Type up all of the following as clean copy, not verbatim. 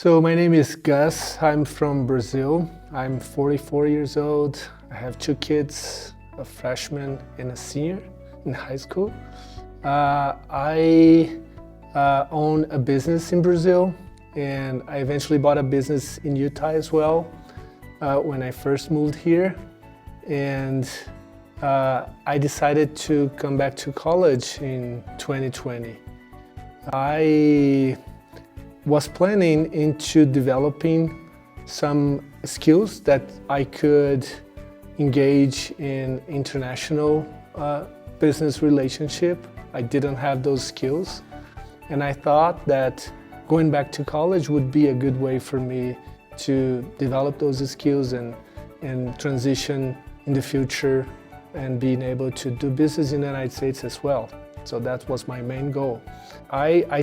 So my name is Gus. I'm from Brazil. I'm 44 years old. I have two kids, a freshman and a senior in high school. I own a business in Brazil, and I eventually bought a business in Utah as well when I first moved here. And I decided to come back to college in 2020. I was planning into developing some skills that I could engage in international business relationship. I didn't have those skills, and I thought that going back to college would be a good way for me to develop those skills and transition in the future and being able to do business in the United States as well. So that was my main goal.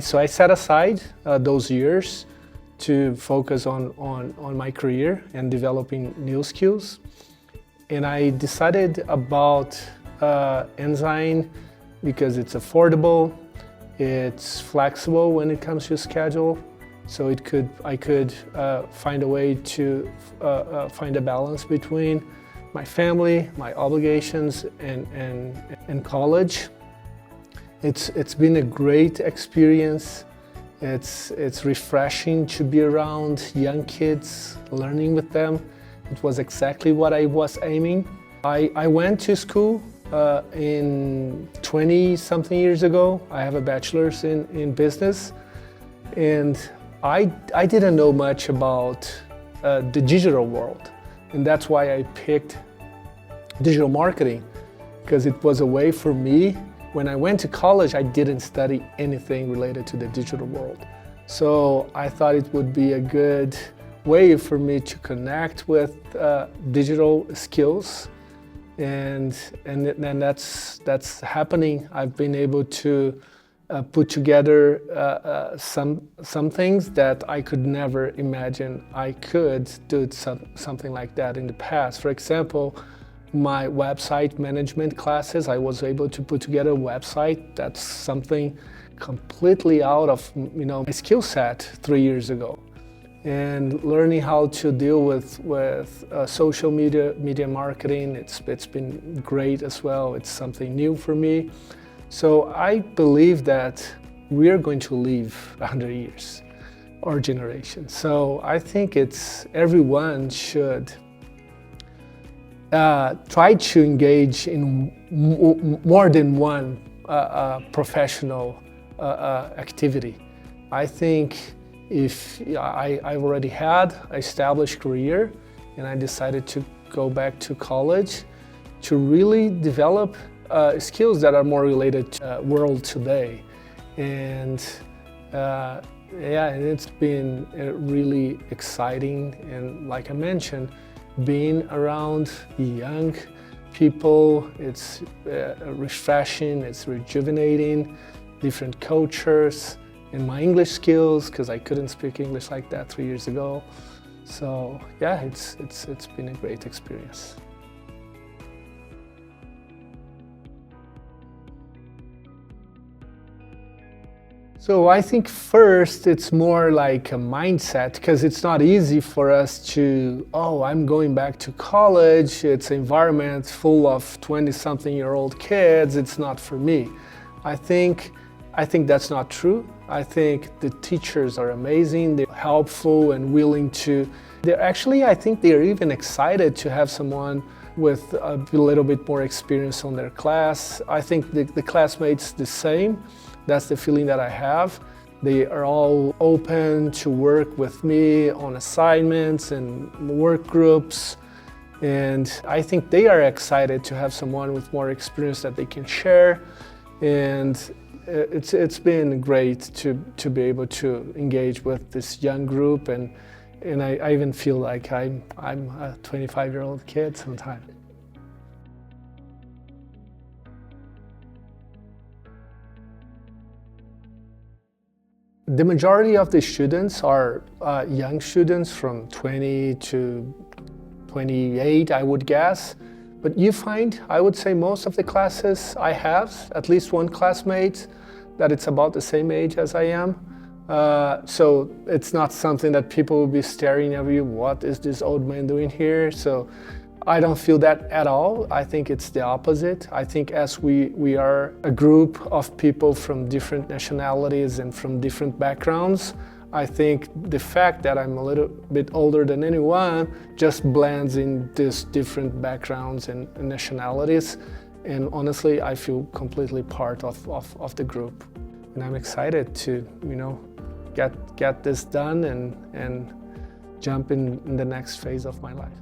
So I set aside those years to focus on my career and developing new skills. And I decided about Ensign because it's affordable, it's flexible when it comes to schedule, so I could find a way to find a balance between my family, my obligations, and college. It's been a great experience. It's refreshing to be around young kids, learning with them. It was exactly what I was aiming. I went to school in 20-something years ago. I have a bachelor's in business, and I didn't know much about the digital world, and that's why I picked digital marketing, because it was a way for me. When I went to college, I didn't study anything related to the digital world. So I thought it would be a good way for me to connect with digital skills. And then that's happening. I've been able to put together some things that I could never imagine I could do something like that in the past. For example, my website management classes, I was able to put together a website. That's something completely out of my skill set 3 years ago. And learning how to deal with social media marketing, it's been great as well. It's something new for me. So I believe that we're going to live 100 years, our generation. So I think everyone should try to engage in more than one professional activity. I think if I've already had an established career and I decided to go back to college to really develop skills that are more related to the world today. And it's been really exciting, and like I mentioned, being around young people, it's refreshing, it's rejuvenating, different cultures, and my English skills, because I couldn't speak English like that 3 years ago. So yeah, it's been a great experience. So I think first it's more like a mindset, because it's not easy for us to, I'm going back to college, it's an environment full of 20-something-year-old kids, it's not for me. I think that's not true. I think the teachers are amazing, they're helpful and willing to, I think they're even excited to have someone with a little bit more experience on their class. I think the classmates the same. That's the feeling that I have. They are all open to work with me on assignments and work groups. And I think they are excited to have someone with more experience that they can share. And it's been great to be able to engage with this young group. And I even feel like I'm a 25-year-old kid sometimes. The majority of the students are young students from 20 to 28, I would guess. But you find, I would say most of the classes I have, at least one classmate that it's about the same age as I am. So it's not something that people will be staring at you, what is this old man doing here? So I don't feel that at all. I think it's the opposite. I think as we are a group of people from different nationalities and from different backgrounds, I think the fact that I'm a little bit older than anyone just blends in these different backgrounds and nationalities. And honestly, I feel completely part of the group. And I'm excited to, get this done and jump in the next phase of my life.